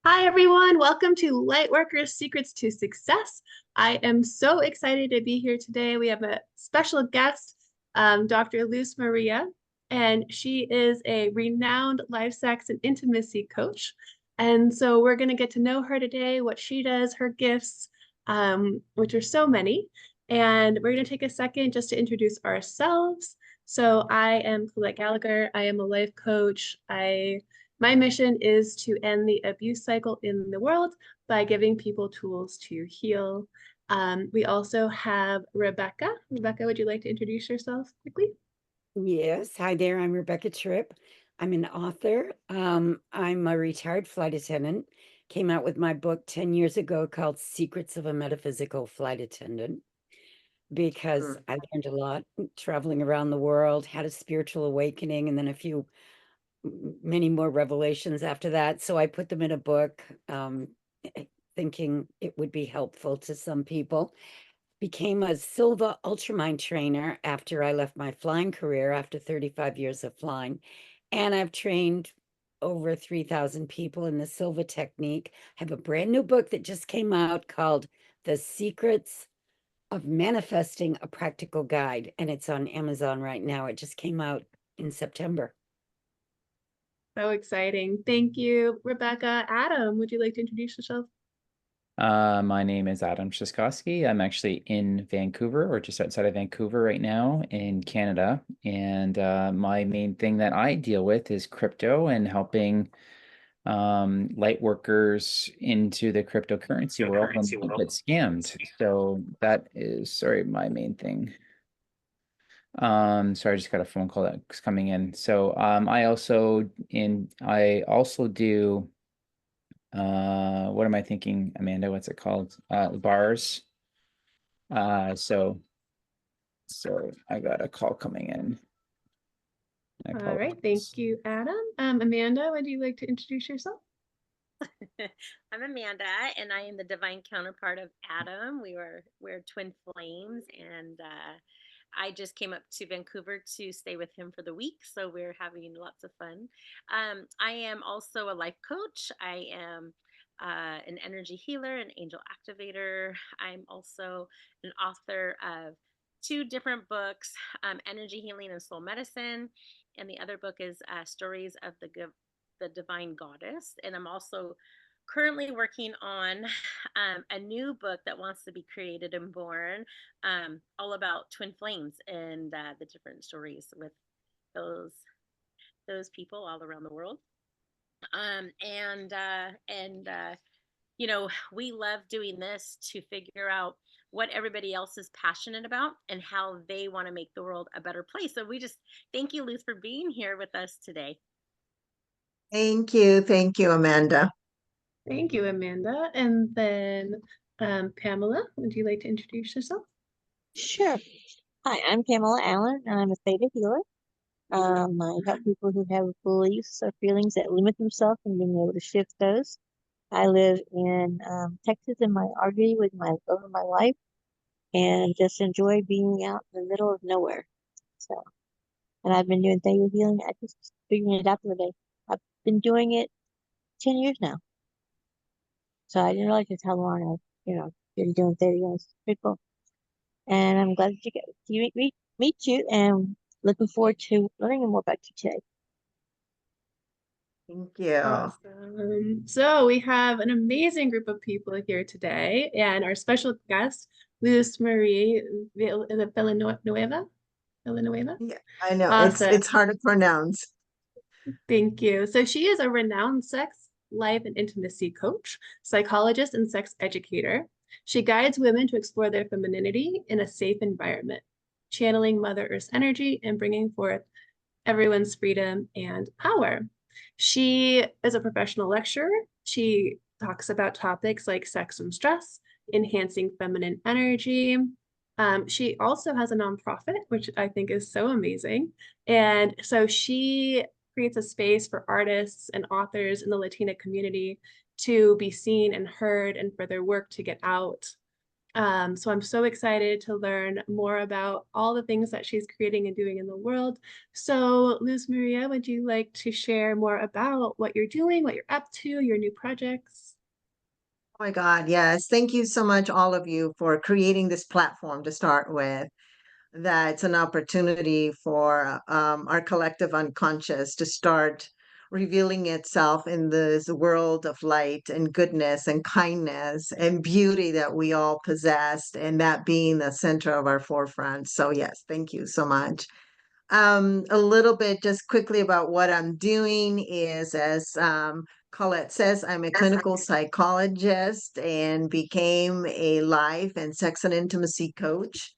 Hi, everyone. Welcome to Lightworkers Secrets to Success. I am so excited to be here today. We have a special guest, Dr. Luz Maria, and she is a renowned life, sex, and intimacy coach. And so we're going to get to know her today, what she does, her gifts, which are so many. And we're going to take a second just to introduce ourselves. So I am Colette Gallagher. I am a life coach. My mission is to end the abuse cycle in the world by giving people tools to heal. We also have Rebecca. Rebecca, would you like to introduce yourself quickly? Yes. Hi there. I'm Rebecca Tripp. I'm an author. I'm a retired flight attendant. Came out with my book 10 years ago called Secrets of a Metaphysical Flight Attendant because I learned a lot traveling around the world, had a spiritual awakening, and then many more revelations after that. So I put them in a book, thinking it would be helpful to some people. Became a Silva Ultramind trainer after I left my flying career after 35 years of flying. And I've trained over 3,000 people in the Silva technique. I have a brand new book that just came out called The Secrets of Manifesting a Practical Guide. And it's on Amazon right now. It just came out in September. So exciting. Thank you, Rebecca. Adam, would you like to introduce yourself? My name is Adam Trzaskowski. I'm actually in Vancouver or just outside of Vancouver right now in Canada. And my main thing that I deal with is crypto and helping light workers into the cryptocurrency world and not get scammed. So that is, sorry, my main thing. Sorry, I just got a phone call that's coming in. So I also do what am I thinking, Amanda? What's it called? Bars. So I got a call coming in. I All right. Thank apologize. you, Adam. Amanda, would you like to introduce yourself? I'm Amanda, and I am the divine counterpart of Adam. We're twin flames, and I just came up to Vancouver to stay with him for the week, so we're having lots of fun. I am also a life coach. I am an energy healer, an angel activator. I'm also an author of two different books, Energy Healing and Soul Medicine, and the other book is Stories of the Divine Goddess. And I'm also currently working on a new book that wants to be created and born, all about twin flames and the different stories with those those people all around the world. You know, we love doing this to figure out what everybody else is passionate about and how they want to make the world a better place. So we just thank you, Luz, for being here with us today. Thank you. Thank you, Amanda. Thank you, Amanda. And then Pamela, would you like to introduce yourself? Sure. Hi, I'm Pamela Allen, and I'm a theta healer. I help people who have beliefs or feelings that limit themselves and being able to shift those. I live in Texas in my RV with my love of my life, and just enjoy being out in the middle of nowhere. So, and I've been doing theta healing. I just figuring it out the other day. I've been doing it 10 years now, so I didn't realize just how long I've been doing theta healing. It's pretty cool. And I'm glad to get to meet you, and looking forward to learning more about you today. Thank you. Awesome. So we have an amazing group of people here today, and our special guest, Luz Maria Villanueva. Villanueva. Yeah, I know. Awesome. It's hard to pronounce. Thank you. So she is a renowned sex, life, and intimacy coach, psychologist, and sex educator. She guides women to explore their femininity in a safe environment, channeling Mother Earth's energy and bringing forth everyone's freedom and power. She is a professional lecturer. She talks about topics like sex and stress, enhancing feminine energy. She also has a nonprofit, which I think is so amazing. And so she creates a space for artists and authors in the Latina community to be seen and heard and for their work to get out. So I'm so excited to learn more about all the things that she's creating and doing in the world. So, Luz Maria, would you like to share more about what you're doing, what you're up to, your new projects? Oh my God, yes. Thank you so much, all of you, for creating this platform to start with. That's an opportunity for our collective unconscious to start revealing itself in this world of light and goodness and kindness and beauty that we all possess, and that being the center of our forefront. So, yes, thank you so much. A little bit just quickly about what I'm doing is, as Colette says, I'm a clinical psychologist and became a life and sex and intimacy coach.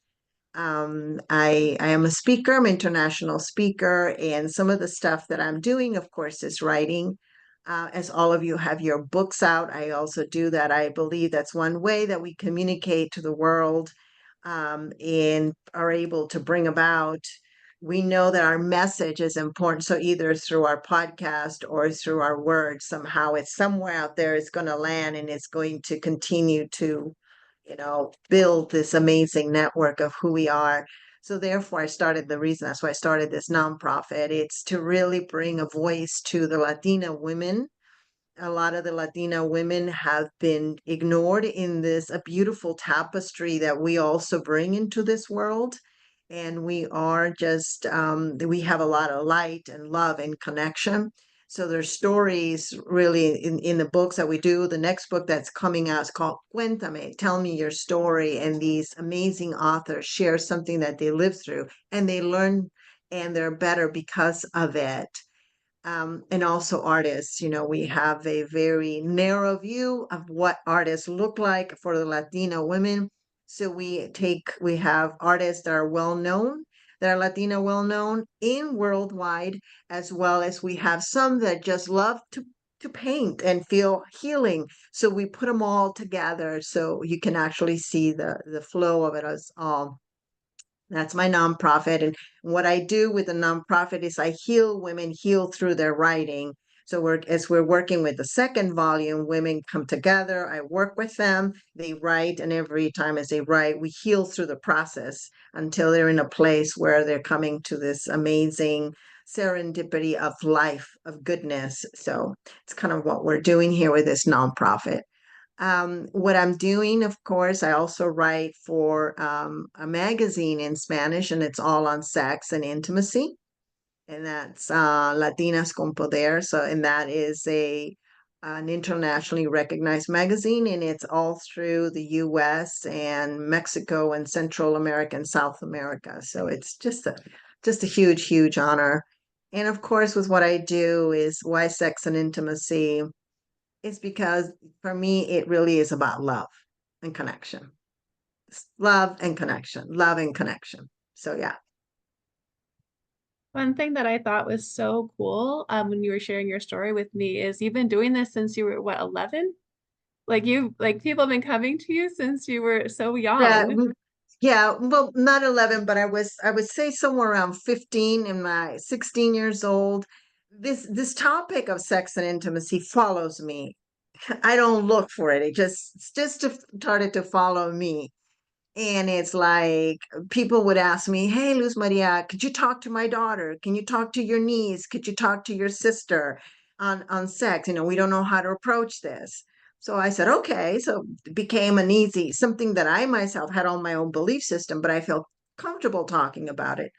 I am a speaker, I'm an international speaker, and some of the stuff that I'm doing, of course, is writing. As all of you have your books out, I also do that. I believe that's one way that we communicate to the world, and are able to bring about. We know that our message is important. So either through our podcast or through our words, somehow it's somewhere out there, it's going to land and it's going to continue to, build this amazing network of who we are. So therefore, the reason that's why I started this nonprofit. It's to really bring a voice to the Latina women. A lot of the Latina women have been ignored in this a beautiful tapestry that we also bring into this world. And we are just, we have a lot of light and love and connection. So there's stories really in the books that we do. The next book that's coming out is called Cuentame, Tell Me Your Story. And these amazing authors share something that they lived through and they learn and they're better because of it. And also artists, we have a very narrow view of what artists look like for the Latina women. So we have artists that are well known, that are Latina well known in worldwide, as well as we have some that just love to paint and feel healing. So we put them all together so you can actually see the flow of it as all. That's my nonprofit. And what I do with the nonprofit is I heal women heal through their writing. So as we're working with the second volume, women come together. I work with them. They write, and every time as they write, we heal through the process until they're in a place where they're coming to this amazing serendipity of life, of goodness. So it's kind of what we're doing here with this nonprofit. What I'm doing, of course, I also write for a magazine in Spanish, and it's all on sex and intimacy. And that's Latinas con Poder. So, and that is an internationally recognized magazine, and it's all through the U.S. and Mexico and Central America and South America. So it's just a huge, huge honor. And of course, with what I do is why sex and intimacy. It's because for me, it really is about love and connection. Love and connection, love and connection. So, yeah. One thing that I thought was so cool when you were sharing your story with me is you've been doing this since you were, what, 11? Like people have been coming to you since you were so Yeah, young. yeah, well, not 11, but I would say somewhere around 15 and my 16 years old. This topic of sex and intimacy follows me. I don't look for it. Started to follow me. And it's like people would ask me, "Hey, Luz Maria, could you talk to my daughter? Can you talk to your niece? Could you talk to your sister on sex? We don't know how to approach this." So I said, "Okay." So it became something that I myself had on my own belief system, but I felt comfortable talking about it.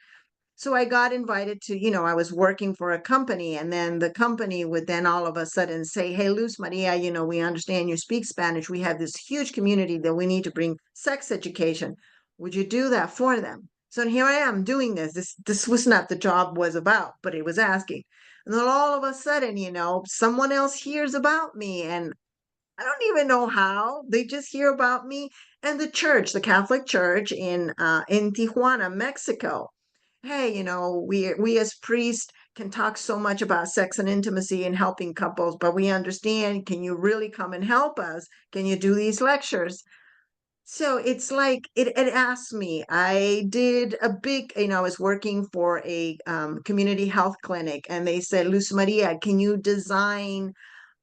So I got invited to, I was working for a company, and then the company would then all of a sudden say, "Hey, Luz Maria, we understand you speak Spanish. We have this huge community that we need to bring sex education. Would you do that for them?" So here I am doing this. This was not the job was about, but it was asking. And then all of a sudden, someone else hears about me, and I don't even know how. They just hear about me, and the Catholic Church in Tijuana, Mexico. Hey, we as priests can talk so much about sex and intimacy and helping couples, but we understand. Can you really come and help us? Can you do these lectures? So it's like it asked me. I did a big, I was working for a community health clinic, and they said, "Luz Maria, can you design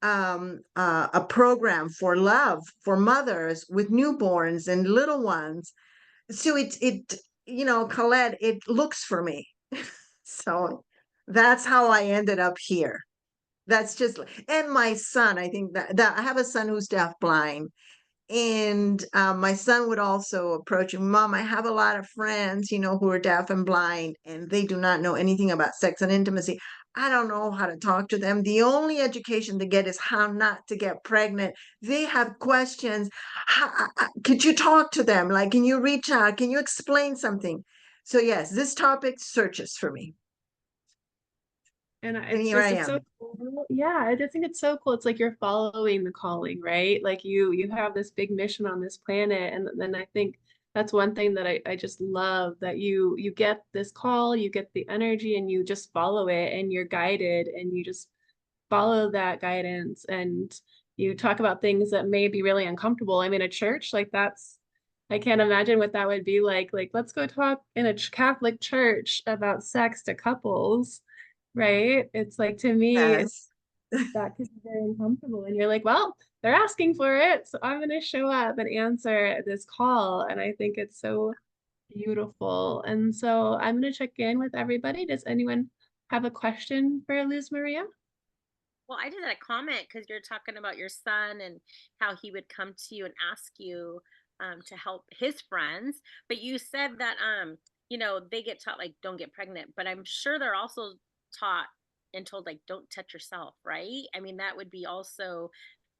a program for love for mothers with newborns and little ones. So Colette, it looks for me. So that's how I ended up here. That's just, and my son, I think that I have a son who's deafblind. And my son would also approach him, Mom, I have a lot of friends, who are deaf and blind, and they do not know anything about sex and intimacy. I don't know how to talk to them. The only education they get is how not to get pregnant. They have questions. Could you talk to them? Like, can you reach out? Can you explain something? So yes, this topic searches for me. And And here I it's so am. cool. Yeah, I just think it's so cool. It's like you're following the calling, right? Like you have this big mission on this planet. And then I think that's one thing that I just love, that you get this call, you get the energy, and you just follow it, and you're guided, and you just follow that guidance, and you talk about things that may be really uncomfortable. I mean, a church, like that's, I can't imagine what that would be like. Like, let's go talk in a Catholic church about sex to couples, right? It's like, to me, Yes. that could be very uncomfortable. And you're like, well, they're asking for it, so I'm going to show up and answer this call. And I think it's so beautiful. And so I'm going to check in with everybody. Does anyone have a question for Luz Maria? Well, I did a comment because you're talking about your son and how he would come to you and ask you to help his friends. But you said that, they get taught like, don't get pregnant. But I'm sure they're also taught and told like, don't touch yourself, right? I mean, that would be also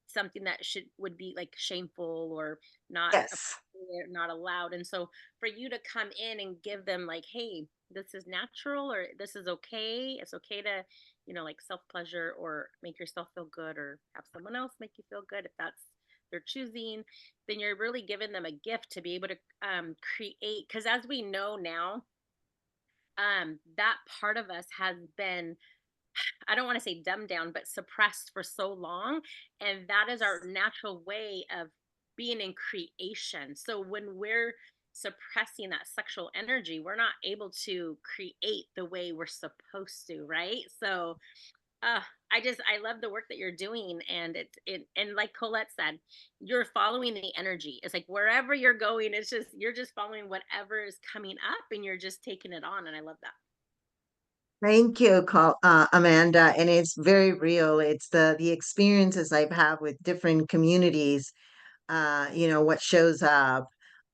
something that would be like shameful or not Yes. appropriate, not allowed. And so for you to come in and give them like, hey, this is natural, or this is okay. It's okay to, like self pleasure or make yourself feel good, or have someone else make you feel good if that's they're choosing, then you're really giving them a gift to be able to create. Because as we know now, that part of us has been, I don't want to say dumbed down, but suppressed for so long. And that is our natural way of being in creation. So when we're suppressing that sexual energy, we're not able to create the way we're supposed to, right? So uh I love the work that you're doing, and and like Colette said, you're following the energy. It's like wherever you're going, it's just you're just following whatever is coming up, and you're just taking it on, and I love that. Thank you, Amanda. And it's very real. It's the experiences I've had with different communities. What shows up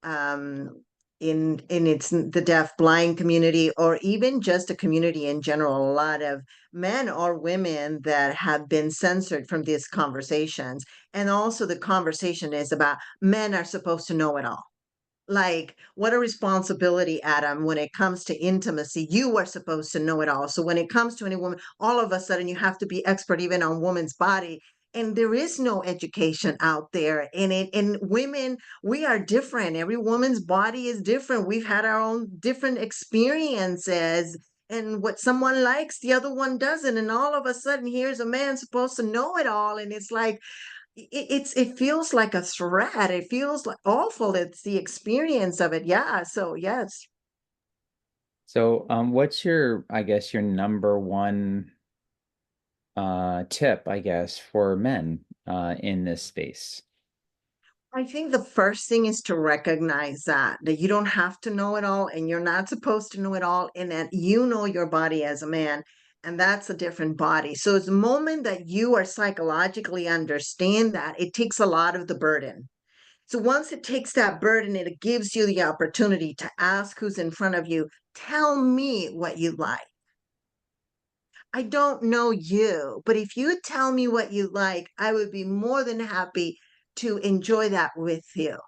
um, in it's the deaf blind community, or even just a community in general. A lot of men or women that have been censored from these conversations, and also the conversation is about men are supposed to know it all. Like, what a responsibility, Adam, when it comes to intimacy. You are supposed to know it all. So when it comes to any woman, all of a sudden you have to be expert even on woman's body. And there is no education out there. And women, we are different. Every woman's body is different. We've had our own different experiences. And what someone likes, the other one doesn't. And all of a sudden, here's a man supposed to know it all. And it's like, it feels like a threat. It feels like awful. It's the experience of it. Yeah. So yes. So, what's your, I guess, your number one tip, I guess, for men in this space? I think the first thing is to recognize that you don't have to know it all, and you're not supposed to know it all, and that you know your body as a man, and that's a different body. So it's the moment that you are psychologically understand that, it takes a lot of the burden. So once it takes that burden, it gives you the opportunity to ask who's in front of you, tell me what you like. I don't know you, but if you tell me what you like, I would be more than happy to enjoy that with you.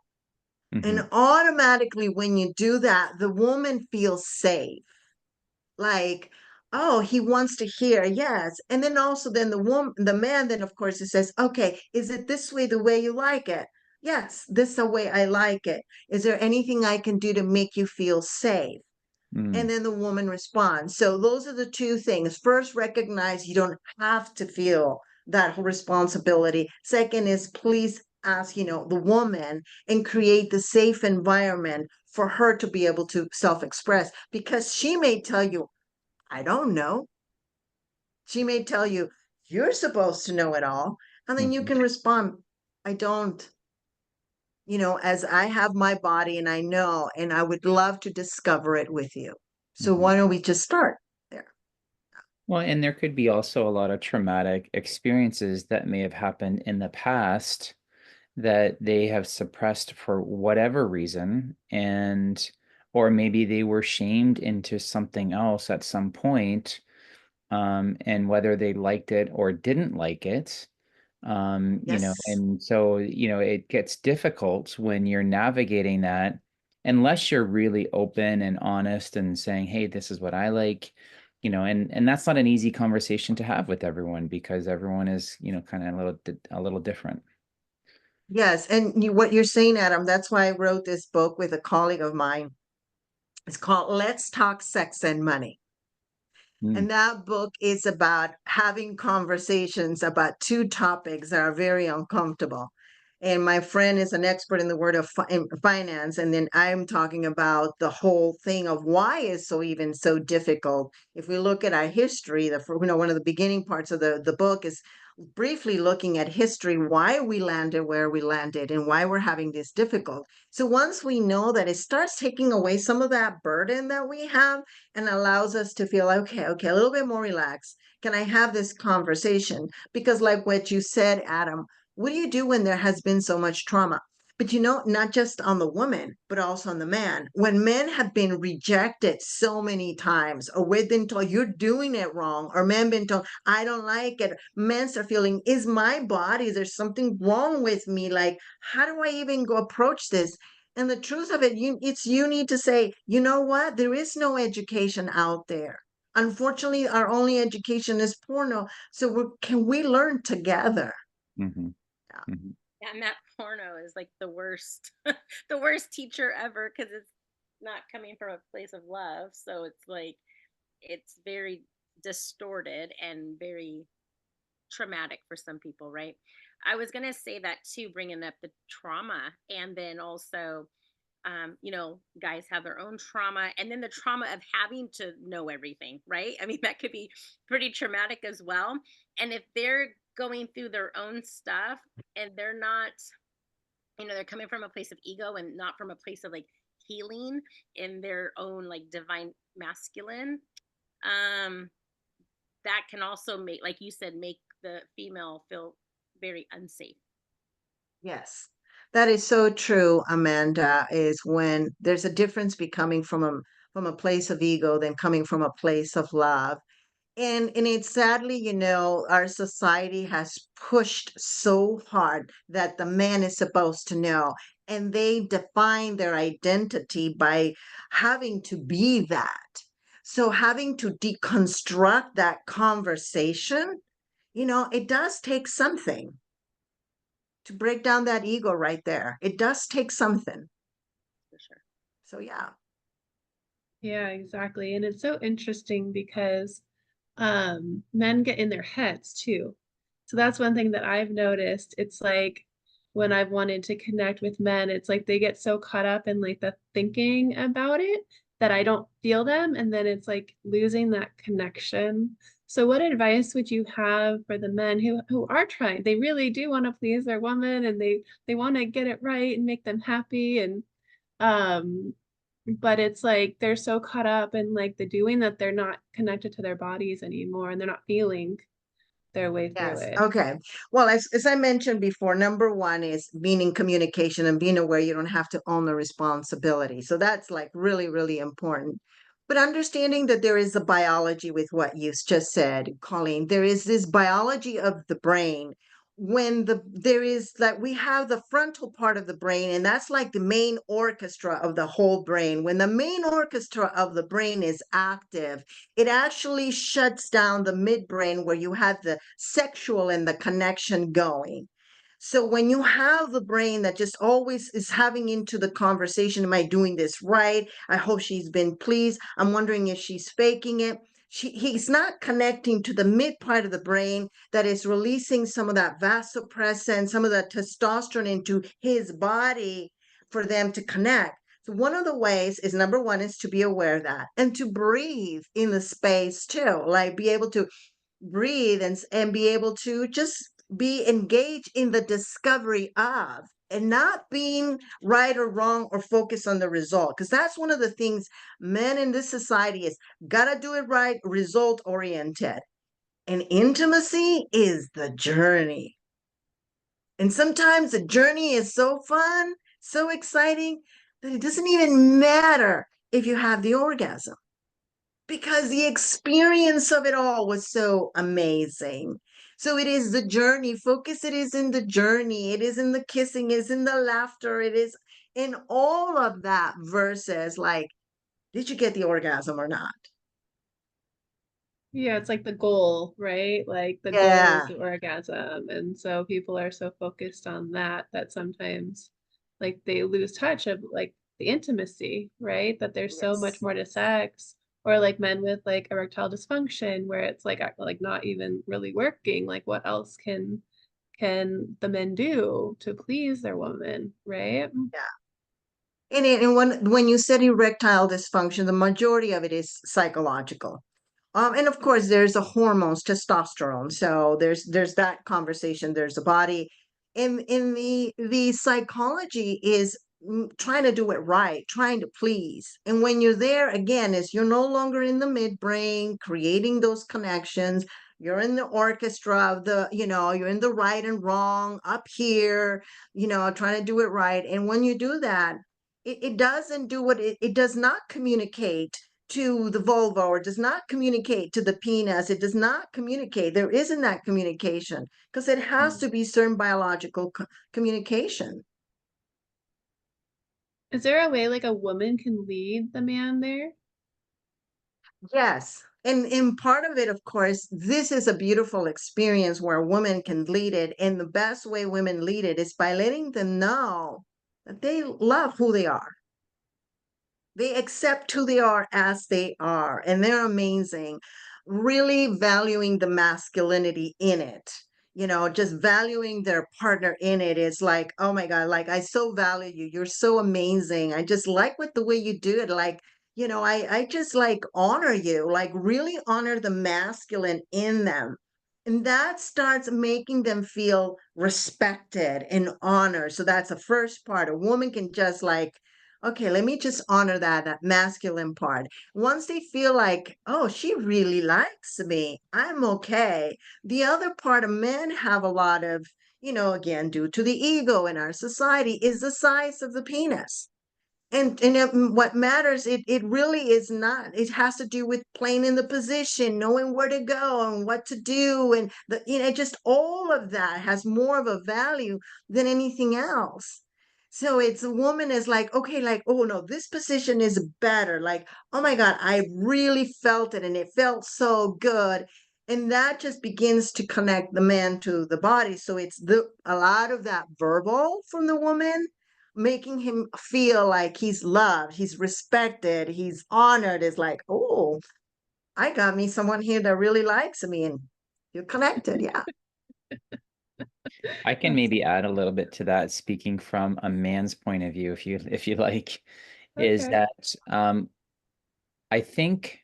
Hmm. And automatically, when you do that, the woman feels safe. Like, oh, he wants to hear, yes. And then also, then the man, then of course, he says, okay, is it this way, the way you like it? Yes, this is the way I like it. Is there anything I can do to make you feel safe? And Mm. then the woman responds. So those are the two things. First, recognize you don't have to feel that responsibility. Second is please ask, the woman, and create the safe environment for her to be able to self-express, because she may tell you, I don't know. She may tell you, you're supposed to know it all. And then you can respond, I don't, as I have my body and I know, and I would love to discover it with you. So why don't we just start there? Well, and there could be also a lot of traumatic experiences that may have happened in the past that they have suppressed for whatever reason, or maybe they were shamed into something else at some point, and whether they liked it or didn't like it, Yes. and so, it gets difficult when you're navigating that, unless you're really open and honest and saying, hey, this is what I like, and that's not an easy conversation to have with everyone, because everyone is, kind of a little different. Yes. And what you're saying, Adam, that's why I wrote this book with a colleague of mine. It's called Let's Talk Sex and Money. And that book is about having conversations about two topics that are very uncomfortable. And my friend is an expert in the word of finance. And then I'm talking about the whole thing of why it's so difficult. If we look at our history, one of the beginning parts of the book is briefly looking at history, why we landed where we landed and why we're having this difficult. So once we know that, it starts taking away some of that burden that we have and allows us to feel, okay, a little bit more relaxed. Can I have this conversation? Because like what you said, Adam, what do you do when there has been so much trauma? But not just on the woman, but also on the man. When men have been rejected so many times, or we've been told you're doing it wrong, or men been told, I don't like it. Men are feeling, is my body, is there something wrong with me? Like, how do I even go approach this? And the truth of it, you need to say, you know what? There is no education out there. Unfortunately, our only education is porno. So can we learn together? Mm-hmm. Yeah. Mm-hmm. And that porno is like the worst, the worst teacher ever, because it's not coming from a place of love. So it's like, it's very distorted and very traumatic for some people, right? I was going to say that too, bringing up the trauma. And then also, guys have their own trauma, and then the trauma of having to know everything, right? I mean, that could be pretty traumatic as well. And if they're going through their own stuff and they're not, they're coming from a place of ego and not from a place of like healing in their own like divine masculine, that can also make, like you said, make the female feel very unsafe. Yes, that is so true, Amanda, is when there's a difference becoming from a place of ego than coming from a place of love. And it's sadly, our society has pushed so hard that the man is supposed to know, and they define their identity by having to be that. So having to deconstruct that conversation, it does take something to break down that ego right there. It does take something. For sure. So yeah. Yeah, exactly. And it's so interesting because men get in their heads too. So that's one thing that I've noticed. It's like when I've wanted to connect with men, it's like they get so caught up in like the thinking about it that I don't feel them. And then it's like losing that connection. So what advice would you have for the men who are trying? They really do want to please their woman, and they want to get it right and make them happy, and um but it's like they're so caught up in like the doing that they're not connected to their bodies anymore, and they're not feeling their way through Yes. it. Okay. Well, as I mentioned before, number one is being in communication and being aware you don't have to own the responsibility. So that's like really, really important. But understanding that there is a biology with what you just said, Colleen, there is this biology of the brain when there is that we have the frontal part of the brain, and that's like the main orchestra of the whole brain. When the main orchestra of the brain is active, it actually shuts down the midbrain where you have the sexual and the connection going. So when you have the brain that just always is having into the conversation, am I doing this right? I hope she's been pleased. I'm wondering if she's faking it. He's not connecting to the mid part of the brain that is releasing some of that vasopressin, some of that testosterone into his body for them to connect. So one of the ways is, number one, is to be aware of that and to breathe in the space too, like be able to breathe and be able to just be engaged in the discovery of, and not being right or wrong or focus on the result. Because that's one of the things men in this society is gotta do it right, result oriented. And intimacy is the journey. And sometimes the journey is so fun, so exciting, that it doesn't even matter if you have the orgasm, because the experience of it all was so amazing. So it is the journey. Focus, it is in the journey. It is in the kissing, it is in the laughter, it is in all of that versus like, did you get the orgasm or not? Yeah, it's like the goal, right? Like the goal is Yeah. the orgasm. And so people are so focused on that that sometimes like they lose touch of like the intimacy, right? That there's so much Yes. more to sex. Or like men with like erectile dysfunction where it's like not even really working. Like what else can the men do to please their woman, right? And when you said erectile dysfunction, the majority of it is psychological. And of course, there's the hormones, testosterone. So there's that conversation. There's the body. In the psychology is trying to do it right, trying to please. And when you're there again, is you're no longer in the midbrain, creating those connections. You're in the orchestra of the, you're in the right and wrong up here, trying to do it right. And when you do that, it doesn't do what it does not communicate to the vulva, or does not communicate to the penis. It does not communicate. There isn't that communication because it has to be certain biological communication. Is there a way like a woman can lead the man there? Yes. And part of it, of course, this is a beautiful experience where a woman can lead it. And the best way women lead it is by letting them know that they love who they are. They accept who they are as they are, and they're amazing. Really valuing the masculinity in it, just valuing their partner in it is like, oh my God, like I so value you. You're so amazing. I just like what the way you do it. Like, I just like honor you, like really honor the masculine in them. And that starts making them feel respected and honored. So that's the first part. A woman can just like, okay, let me just honor that masculine part. Once they feel like, oh, she really likes me, I'm okay. The other part of men have a lot of, again, due to the ego in our society, is the size of the penis. And what matters, it really is not. It has to do with playing in the position, knowing where to go and what to do, and just all of that has more of a value than anything else. So it's a woman is like, okay, like, oh no, this position is better. Like, oh my God, I really felt it and it felt so good. And that just begins to connect the man to the body. So it's a lot of that verbal from the woman, making him feel like he's loved, he's respected, he's honored, is like, oh, I got me someone here that really likes me, and you're connected. Yeah. I can maybe add a little bit to that, speaking from a man's point of view, if you like, is Okay. that I think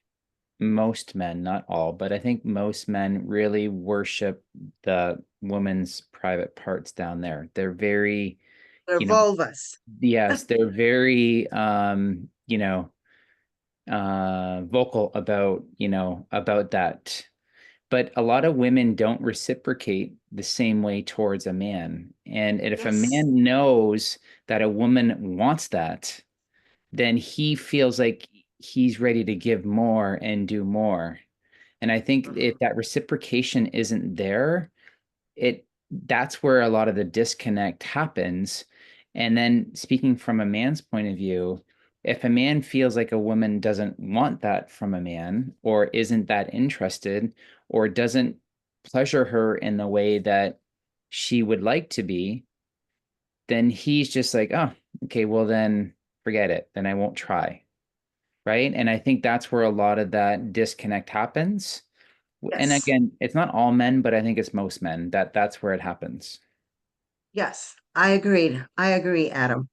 most men, not all, but I think most men really worship the woman's private parts down there. They're very, They're you know, vulvas. yes, they're very vocal about, about that. But a lot of women don't reciprocate the same way towards a man. And if a Yes. man knows that a woman wants that, then he feels like he's ready to give more and do more. And I think if Mhm. that reciprocation isn't there, that's where a lot of the disconnect happens. And then speaking from a man's point of view, if a man feels like a woman doesn't want that from a man, or isn't that interested, or doesn't pleasure her in the way that she would like to be, then he's just like, oh, okay, well then forget it, then I won't try. Right. And I think that's where a lot of that disconnect happens. And Yes. again, it's not all men, but I think it's most men that's where it happens. Yes. I agreed. I agree, Adam.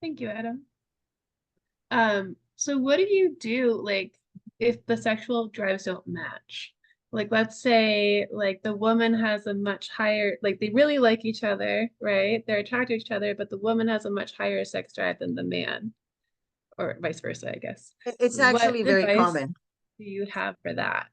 Thank you, Adam. So what do you do like if the sexual drives don't match? Like, let's say like the woman has a much higher, like they really like each other, right? They're attracted to each other, but the woman has a much higher sex drive than the man, or vice versa, I guess. It's What actually very advice common. do you have for that?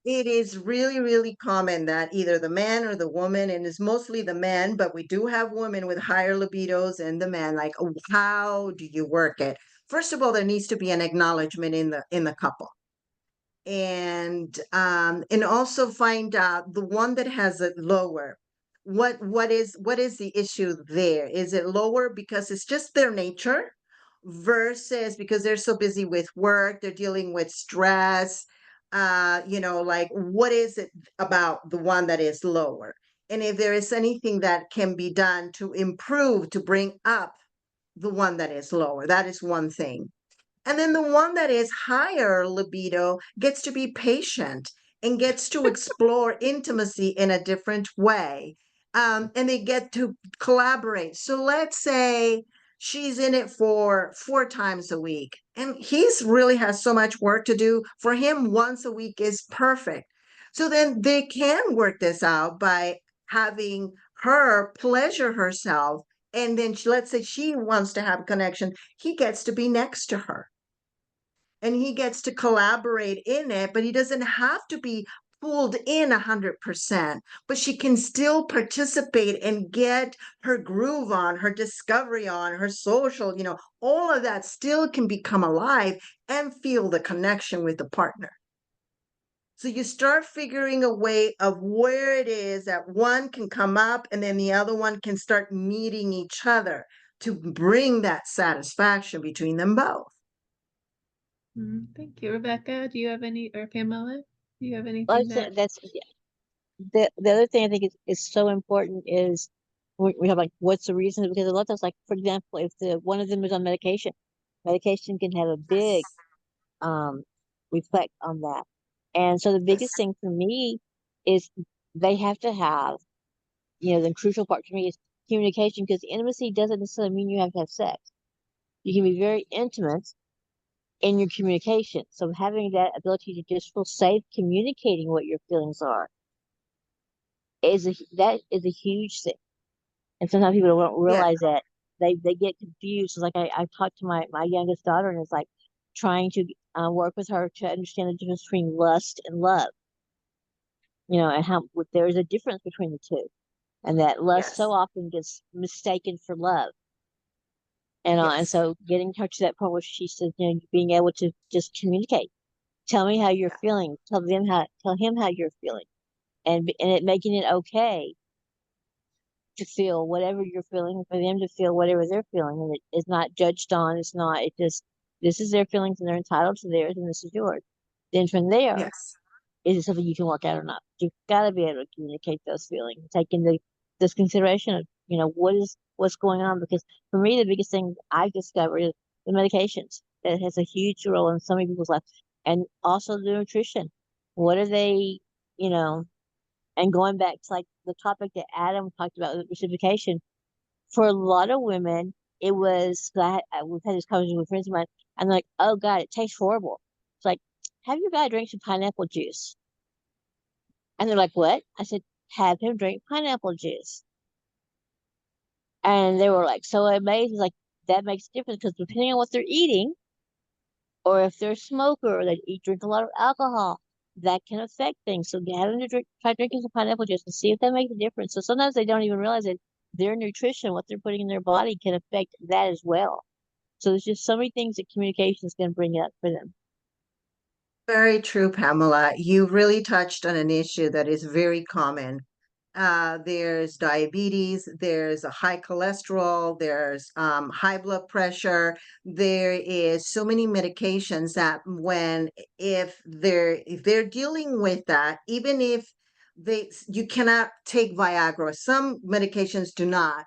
It is really, really common that either the man or the woman, and it's mostly the men, but we do have women with higher libidos and the man, like, "Oh, how do you work it?" First of all, there needs to be an acknowledgement in the couple. And also find out the one that has it lower. What is the issue there? Is it lower because it's just their nature versus because they're so busy with work, they're dealing with stress, like what is it about the one that is lower? And if there is anything that can be done to improve, to bring up the one that is lower, that is one thing. And then the one that is higher libido gets to be patient and gets to explore intimacy in a different way. And they get to collaborate. So let's say she's in it for 4 times a week, and he's really has so much work to do. For him, once a week is perfect. So then they can work this out by having her pleasure herself. And then let's say she wants to have a connection, he gets to be next to her and he gets to collaborate in it, but he doesn't have to be pulled in 100%, but she can still participate and get her groove on, her discovery on, her social, all of that still can become alive and feel the connection with the partner. So you start figuring a way of where it is that one can come up and then the other one can start meeting each other to bring that satisfaction between them both. Thank you, Rebecca. Do you have any, or Pamela? Do you have Well, anything that? that's the other thing I think is so important is we have like what's the reason? Because a lot of times, like for example, if the one of them is on medication, medication can have a big um reflect on that. And so the biggest thing for me is they have to have, the crucial part for me is communication, because intimacy doesn't necessarily mean you have to have sex. You can be very intimate in your communication. So having that ability to just feel safe communicating what your feelings are that is a huge thing. And sometimes people don't Yeah. realize that they get confused. It's like I talked to my youngest daughter, and it's like trying to work with her to understand the difference between lust and love. And how there is a difference between the two, and that lust so Yes. often gets mistaken for love. And Yes. so getting her to that point where she says, being able to just communicate, tell me how you're Yeah. feeling, tell him how you're feeling, and it making it okay to feel whatever you're feeling, for them to feel whatever they're feeling, and it is not judged on. It's not. It just this is their feelings, and they're entitled to theirs, and this is yours. Then from there, Yes. is it something you can work out or not? You've got to be able to communicate those feelings, take into this consideration of what's going on. Because for me, the biggest thing I've discovered is the medications. That has a huge role in so many people's lives, and also the nutrition. What are they? You know, and going back to like the topic that Adam talked about with reciprocation, for a lot of women, it was that we've had this conversation with friends of mine, and they're like, "Oh God, it tastes horrible." It's like, "Have your guy drink some pineapple juice?" And they're like, "What?" I said, "Have him drink pineapple juice." And they were like so amazed. It's like that makes a difference because depending on what they're eating, or if they're a smoker or they drink a lot of alcohol, that can affect things. So have them to try drinking some pineapple juice and see if that makes a difference. So sometimes they don't even realize that their nutrition, what they're putting in their body, can affect that as well. So there's just so many things that communication is going to bring up for them. Very true, Pamela. You really touched on an issue that is very common. There's diabetes, there's a high cholesterol, there's high blood pressure. There is so many medications that if they're dealing with that, even if you cannot take Viagra. Some medications do not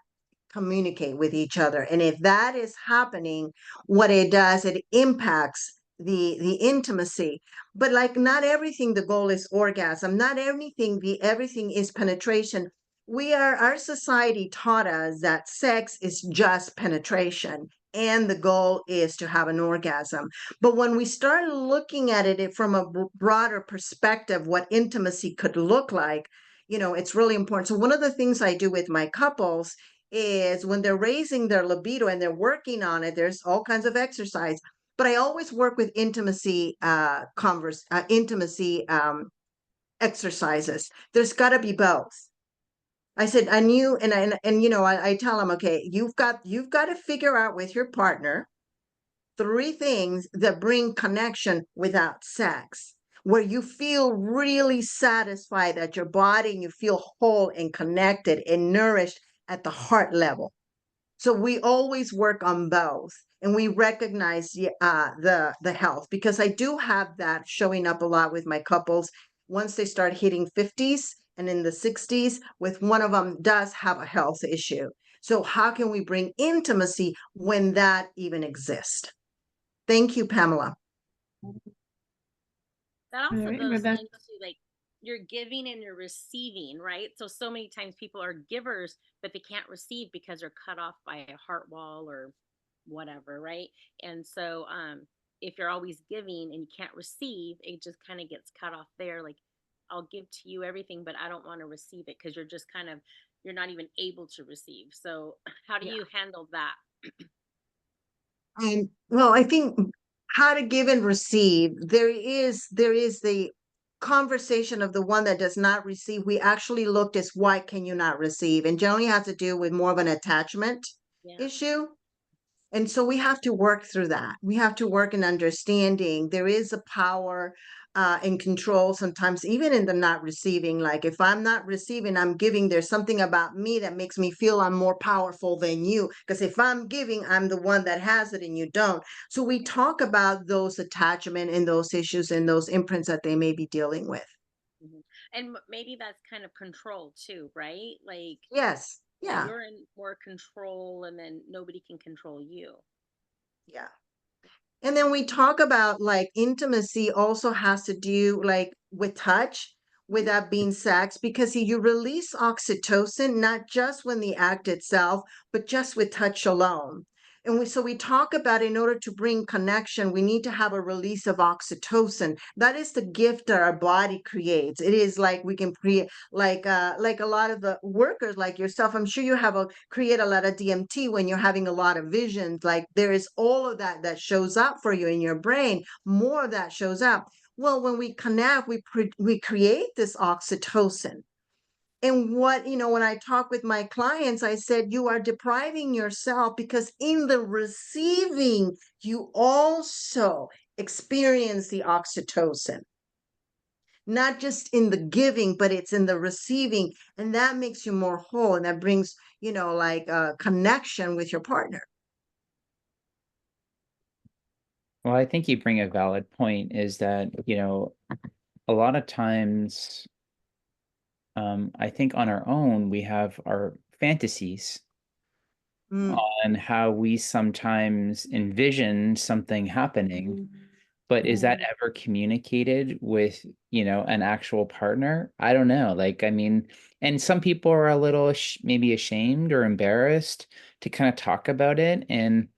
communicate with each other. And if that is happening, what it does, it impacts the intimacy. But like not everything the goal is orgasm, not everything is penetration. Our society taught us that sex is just penetration and the goal is to have an orgasm. But when we start looking at it from a broader perspective, what intimacy could look like, it's really important. So one of the things I do with my couples is when they're raising their libido and they're working on it, there's all kinds of exercise. But I always work with intimacy exercises. There's got to be both. I said, I knew, I tell them, okay, you've got to figure out with your partner 3 things that bring connection without sex, where you feel really satisfied at your body and you feel whole and connected and nourished at the heart level. So we always work on both, and we recognize the health, because I do have that showing up a lot with my couples once they start hitting 50s and in the 60s, with one of them does have a health issue. So how can we bring intimacy when that even exists? Thank you, Pamela. That also All right, goes Rebecca. into like you're giving and you're receiving, right? So many times people are givers, but they can't receive because they're cut off by a heart wall or whatever, right? And so if you're always giving and you can't receive, it just kind of gets cut off there. Like, I'll give to you everything, but I don't want to receive it because you're not even able to receive. So how do you handle that? Well, I think how to give and receive, there is the conversation of the one that does not receive. We actually looked as why can you not receive, and generally has to do with more of an attachment issue. And so we have to work through that. We have to work in understanding there is a power and control sometimes, even in the not receiving. Like if I'm not receiving, I'm giving, there's something about me that makes me feel I'm more powerful than you. Because if I'm giving, I'm the one that has it and you don't. So we talk about those attachment and those issues and those imprints that they may be dealing with. And maybe that's kind of control too, right? Like, Yes. Yeah. you're in more control and then nobody can control you. Yeah. And then we talk about like intimacy also has to do like with touch without being sex, because you release oxytocin, not just when the act itself, but just with touch alone. And so we talk about in order to bring connection, we need to have a release of oxytocin. That is the gift that our body creates. It is like we can create like a lot of the workers like yourself. I'm sure you create a lot of DMT when you're having a lot of visions. Like there is all of that shows up for you in your brain. More of that shows up. Well, when we connect, we create this oxytocin. And when I talk with my clients, I said, you are depriving yourself because in the receiving, you also experience the oxytocin. Not just in the giving, but it's in the receiving. And that makes you more whole. And that brings, like a connection with your partner. Well, I think you bring a valid point, is that, a lot of times, I think on our own, we have our fantasies on how we sometimes envision something happening, but is that ever communicated with, an actual partner? I don't know. Like, I mean, and some people are a little maybe ashamed or embarrassed to kind of talk about it. And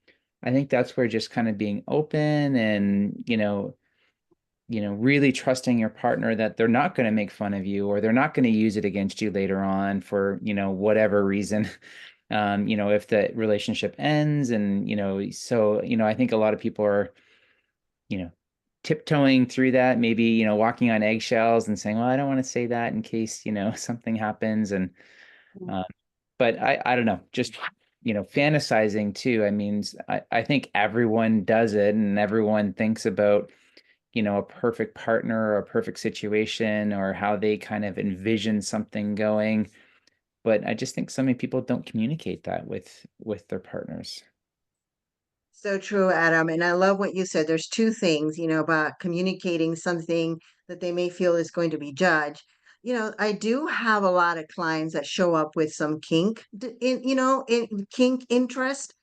I think that's where just kind of being open and, really trusting your partner that they're not going to make fun of you, or they're not going to use it against you later on for, whatever reason. If the relationship ends, and, so, I think a lot of people are, tiptoeing through that, maybe, walking on eggshells and saying, well, I don't want to say that in case, something happens. And, but I don't know, just, fantasizing too. I mean, I think everyone does it, and everyone thinks about, a perfect partner or a perfect situation, or how they kind of envision something going. But I just think so many people don't communicate that with their partners. So true, Adam. And I love what you said. There's 2 things, about communicating something that they may feel is going to be judged. I do have a lot of clients that show up with some kink, in kink interest.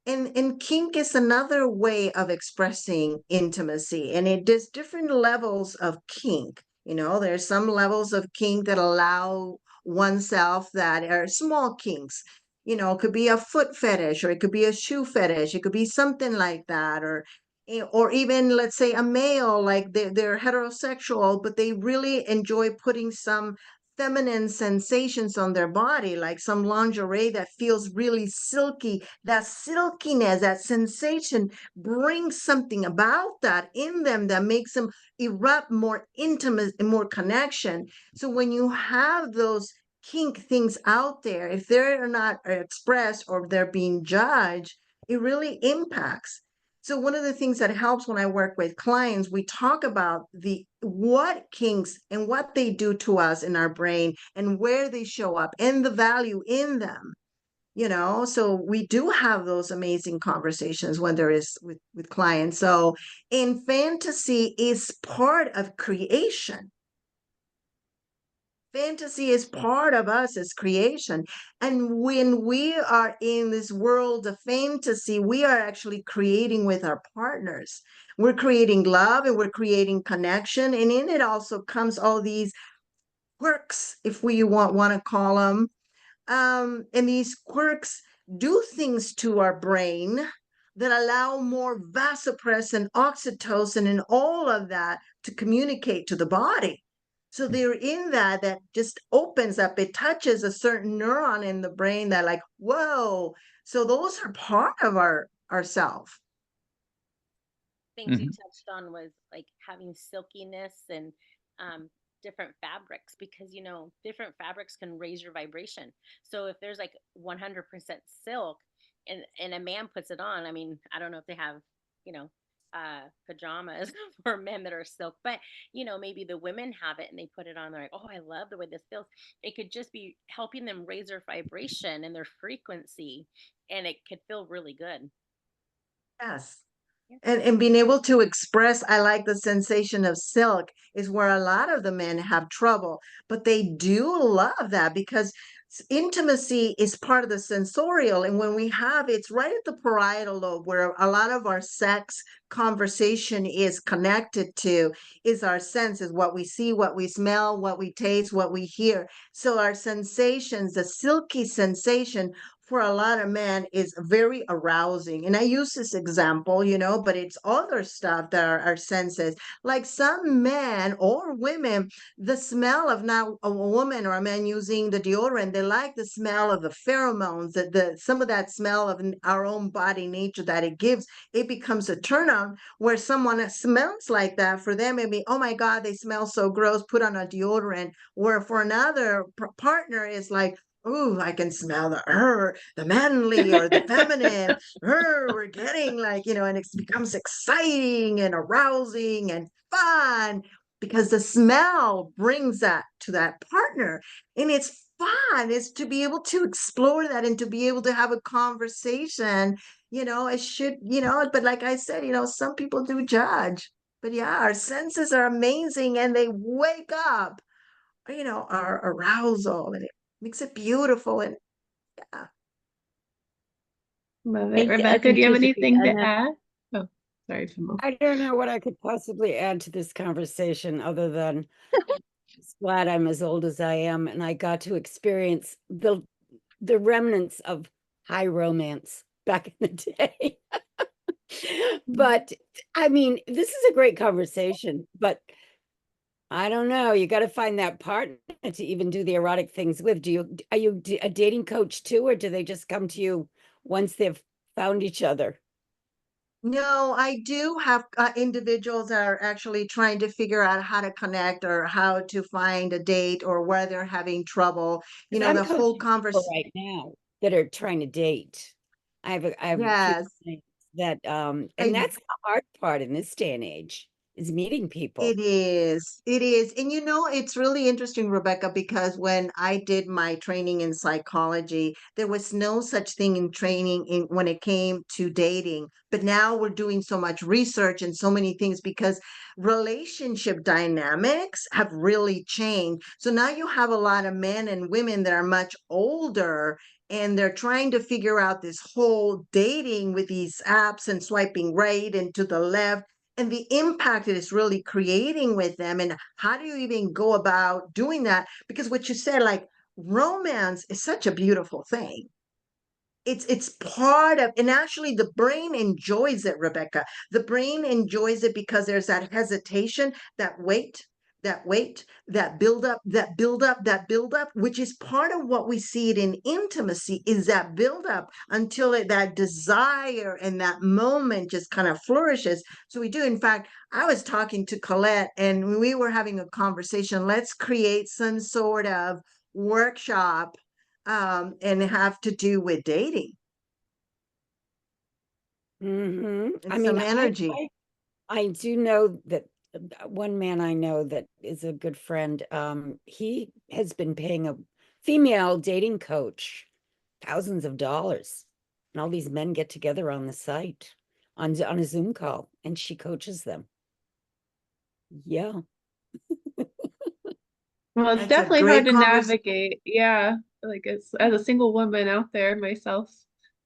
And kink is another way of expressing intimacy. And it does different levels of kink. There's some levels of kink that allow oneself that are small kinks. You know, it could be a foot fetish, or it could be a shoe fetish. It could be something like that, or even, let's say, a male, like they're heterosexual, but they really enjoy putting some feminine sensations on their body, like some lingerie that feels really silky. That silkiness, that sensation brings something about that in them that makes them erupt more intimate and more connection. So when you have those kink things out there, if they're not expressed or they're being judged, it really impacts. So one of the things that helps when I work with clients, we talk about the what kinks and what they do to us in our brain and where they show up and the value in them. You know, so we do have those amazing conversations when there is with clients. So in fantasy is part of creation. Fantasy is part of us as creation. And when we are in this world of fantasy, we are actually creating with our partners. We're creating love and we're creating connection. And in it also comes all these quirks, if we want to call them. And these quirks do things to our brain that allow more vasopressin, oxytocin, and all of that to communicate to the body. So they're in that just opens up, it touches a certain neuron in the brain that like, whoa. So those are part of our self. Things you touched on was like having silkiness and different fabrics, because you know different fabrics can raise your vibration. So if there's like 100% silk and a man puts it on, I mean, I don't know if they have, you know, pajamas for men that are silk, but you know, maybe the women have it and they put it on, they're like, oh, I love the way this feels. It could just be helping them raise their vibration and their frequency, and it could feel really good. Yes. And being able to express, I like the sensation of silk, is where a lot of the men have trouble, but they do love that because intimacy is part of the sensorial. And when we have, it's right at the parietal lobe where a lot of our sex conversation is connected to, is our senses, what we see, what we smell, what we taste, what we hear. So our sensations, the silky sensation for a lot of men is very arousing. And I use this example, you know, but it's other stuff that are our senses. Like some men or women, the smell of now a woman or a man using the deodorant, they like the smell of the pheromones, the some of that smell of our own body nature that it gives. It becomes a turn on where someone that smells like that, for them, it'd be, oh my God, they smell so gross, put on a deodorant. Where for another partner is like, ooh, I can smell the manly or the feminine. We're getting like, you know, and it becomes exciting and arousing and fun because the smell brings that to that partner. And it's fun. It's to be able to explore that and to be able to have a conversation. You know, it should, you know, but like I said, you know, some people do judge. But yeah, our senses are amazing and they wake up, you know, our arousal, and it makes it beautiful. And yeah. Love it. Thank you. I Rebecca, can do you have physically anything to enough. add? Oh, sorry, Jamal. I don't know what I could possibly add to this conversation other than just glad I'm as old as I am and I got to experience the remnants of high romance back in the day. But I mean, this is a great conversation, but I don't know. You got to find that partner to even do the erotic things with. Are you a dating coach too, or do they just come to you once they've found each other? No, I do have individuals that are actually trying to figure out how to connect or how to find a date or where they're having trouble. You 'Cause know, I'm the whole coaching people conversation. right now that are trying to date. I have a few Yes, clients that and I that's the hard part in this day and age is meeting people. It is. It is. And you know, it's really interesting, Rebecca, because when I did my training in psychology, there was no such thing in training when it came to dating. But now we're doing so much research and so many things because relationship dynamics have really changed. So now you have a lot of men and women that are much older and they're trying to figure out this whole dating with these apps and swiping right and to the left and the impact it is really creating with them. And how do you even go about doing that? Because what you said, like romance is such a beautiful thing. it's part of, and actually the brain enjoys it, Rebecca. The brain enjoys it because there's that hesitation, that wait, that build up, that build up, which is part of what we see it in intimacy, is that build up until that desire and that moment just kind of flourishes. So we do. In fact, I was talking to Colette and we were having a conversation. Let's create some sort of workshop and have to do with dating I and mean, some energy. I do know that one man I know that is a good friend, he has been paying a female dating coach thousands of dollars. And all these men get together on the site on a Zoom call, and she coaches them. Yeah. Well, it's That's a definitely great hard to conversation. navigate. Yeah, like it's as a single woman out there myself,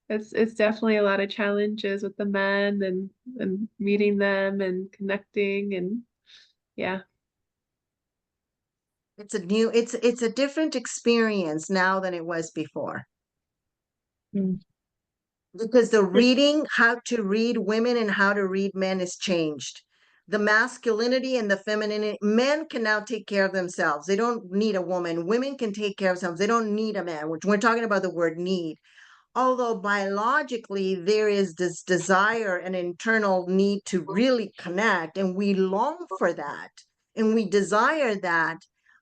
it's definitely a lot of challenges with the men and meeting them and connecting and yeah. It's a different experience now than it was before. Mm. Because the reading, how to read women and how to read men is changed. The masculinity and the femininity, men can now take care of themselves. They don't need a woman. Women can take care of themselves. They don't need a man, which we're talking about the word need. Although biologically there is this desire and internal need to really connect, and we long for that and we desire that,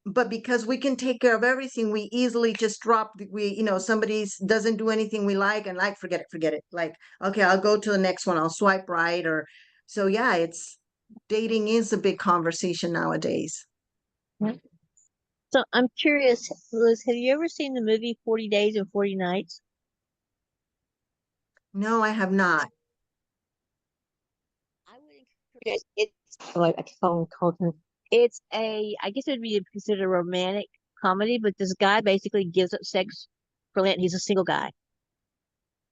but because we can take care of everything, we easily just drop somebody doesn't do anything we like, and like, forget it, like, okay, I'll go to the next one, I'll swipe right. Or so yeah, it's dating is a big conversation nowadays. Yep. So I'm curious, Liz, have you ever seen the movie 40 Days and 40 Nights? No, I have not. I would encourage it's like I phone called him. It's I guess it would be considered a romantic comedy, but this guy basically gives up sex for Lent. He's a single guy.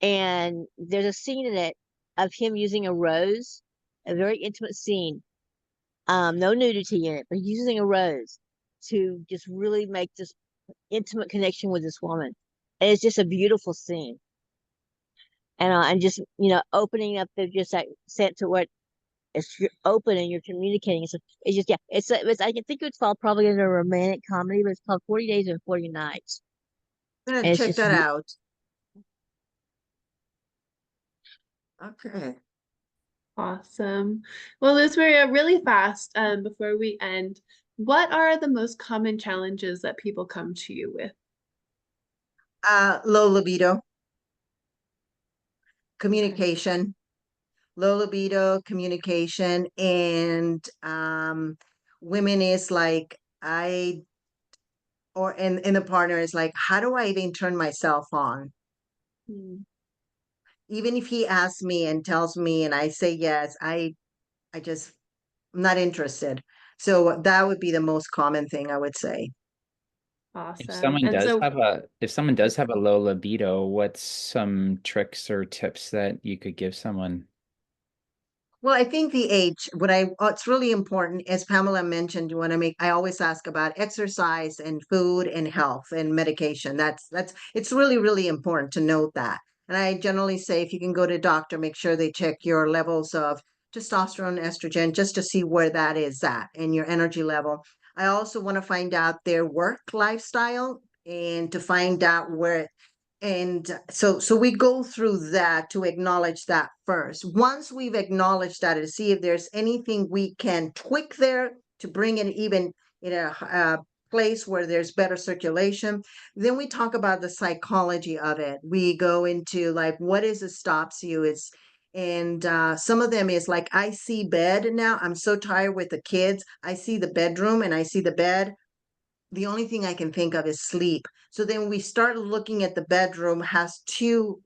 And there's a scene in it of him using a rose, a very intimate scene. No nudity in it, but he's using a rose to just really make this intimate connection with this woman. And it's just a beautiful scene. And just, opening up the just that sense to what if you're open and you're communicating. It's just, yeah, I think it's called probably in a romantic comedy, but it's called 40 Days and 40 Nights. I'm gonna And it's check just, that out. Okay. Awesome. Well, Luz Maria, really fast, before we end, what are the most common challenges that people come to you with? Low libido, communication, low libido, communication, and women is like, and the partner is like, how do I even turn myself on? Hmm. Even if he asks me and tells me and I say yes, I just, I'm not interested. So that would be the most common thing I would say. Awesome. And so, If someone does have a low libido, what's some tricks or tips that you could give someone? Well, I think the age, it's really important, as Pamela mentioned, I always ask about exercise and food and health and medication. It's really, really important to note that. And I generally say, if you can go to a doctor, make sure they check your levels of testosterone, estrogen, just to see where that is at and your energy level. I also want to find out their work lifestyle and to find out where, and so we go through that to acknowledge that first. Once we've acknowledged that, to see if there's anything we can tweak there to bring it even in a place where there's better circulation, then we talk about the psychology of it. We go into like, what is it stops you? And some of them is like, I see bed now, I'm so tired with the kids, I see the bedroom and I see the bed, the only thing I can think of is sleep. So then we start looking at the bedroom has two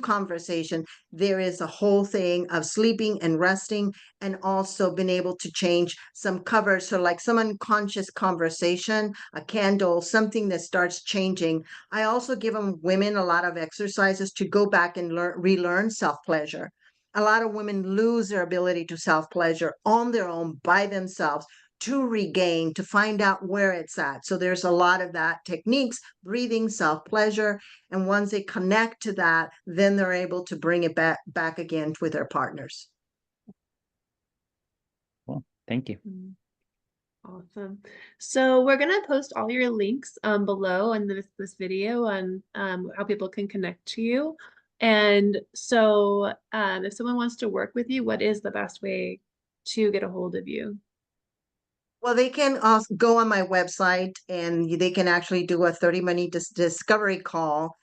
conversation. There is a whole thing of sleeping and resting, and also been able to change some covers. So like some unconscious conversation, a candle, something that starts changing. I also give them women a lot of exercises to go back and relearn self-pleasure. A lot of women lose their ability to self-pleasure on their own by themselves to regain, to find out where it's at. So there's a lot of that techniques, breathing, self-pleasure. And once they connect to that, then they're able to bring it back again with their partners. Cool. Thank you. Awesome. So we're gonna post all your links below in this video on how people can connect to you. And so if someone wants to work with you, what is the best way to get a hold of you? Well, they can also go on my website and they can actually do a 30-minute discovery call.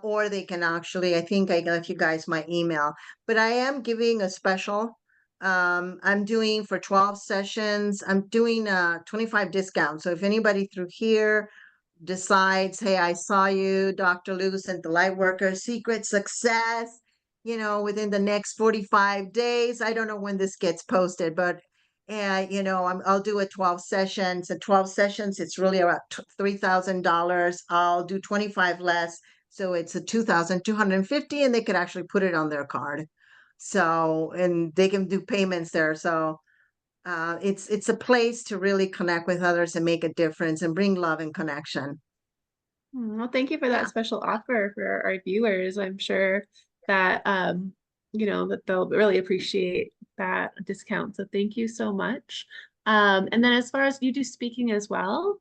Or they can actually, I think I left you guys my email, but I am giving a special. I'm doing for 12 sessions, I'm doing a 25 discount. So if anybody through here decides, hey, I saw you, Dr. Luz, and the Lightworkers Secret success, within the next 45 days. I don't know when this gets posted, but I'll do a 12 sessions. At 12 sessions, it's really about $3,000. I'll do 25 less. So it's a 2,250, and they could actually put it on their card. So, and they can do payments there. So it's a place to really connect with others and make a difference and bring love and connection. Well, thank you for that special offer for our viewers. I'm sure that that they'll really appreciate that discount. So thank you so much. And then as far as you do speaking as well,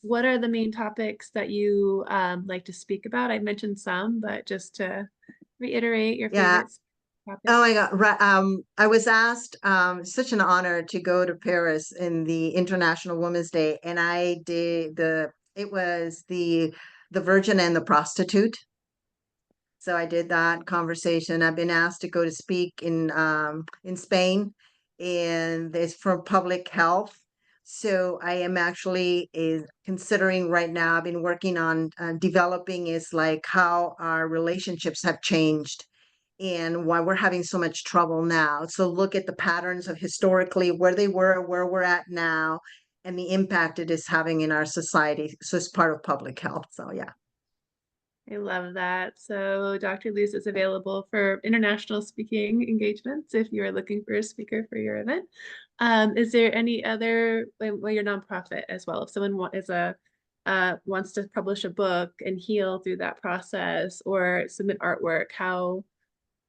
what are the main topics that you like to speak about? I mentioned some, but just to reiterate your Yeah. favorite topics. Oh my God. I was asked, such an honor to go to Paris in the International Women's Day. And I did it was the Virgin and the Prostitute. So I did that conversation. I've been asked to go to speak in Spain, and it's for public health. So I am actually considering right now. I've been working on developing is like how our relationships have changed and why we're having so much trouble now. So look at the patterns of historically where they were, where we're at now, and the impact it is having in our society. So it's part of public health. So yeah. I love that. So Dr. Luz is available for international speaking engagements if you're looking for a speaker for your event. Is there any other, well, your nonprofit as well, if someone wants to publish a book and heal through that process or submit artwork, how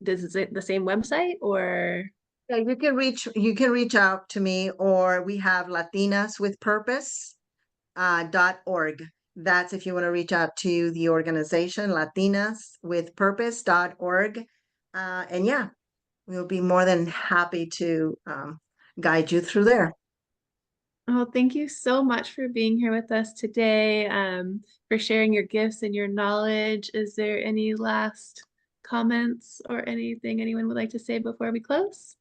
is it the same website or? Yeah, you can reach out to me, or we have Latinas with Purpose .org. That's if you want to reach out to the organization, latinaswithpurpose.org. And yeah, we'll be more than happy to guide you through there. Oh, thank you so much for being here with us today, for sharing your gifts and your knowledge. Is there any last comments or anything anyone would like to say before we close?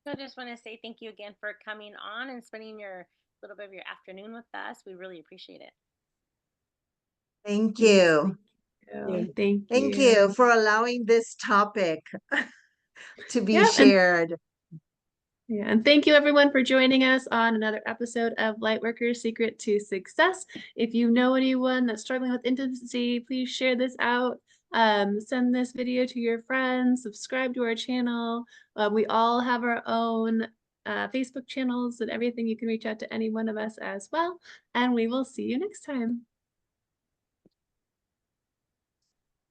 I just want to say thank you again for coming on and spending your little bit of your afternoon with us. We really appreciate it. Thank you. Thank Thank you. you for allowing this topic to be Yeah, shared. Yeah, and thank you everyone for joining us on another episode of Lightworkers Secret to Success. If you know anyone that's struggling with intimacy, please share this out. Send this video to your friends, subscribe to our channel. We all have our own Facebook channels and everything. You can reach out to any one of us as well. And we will see you next time.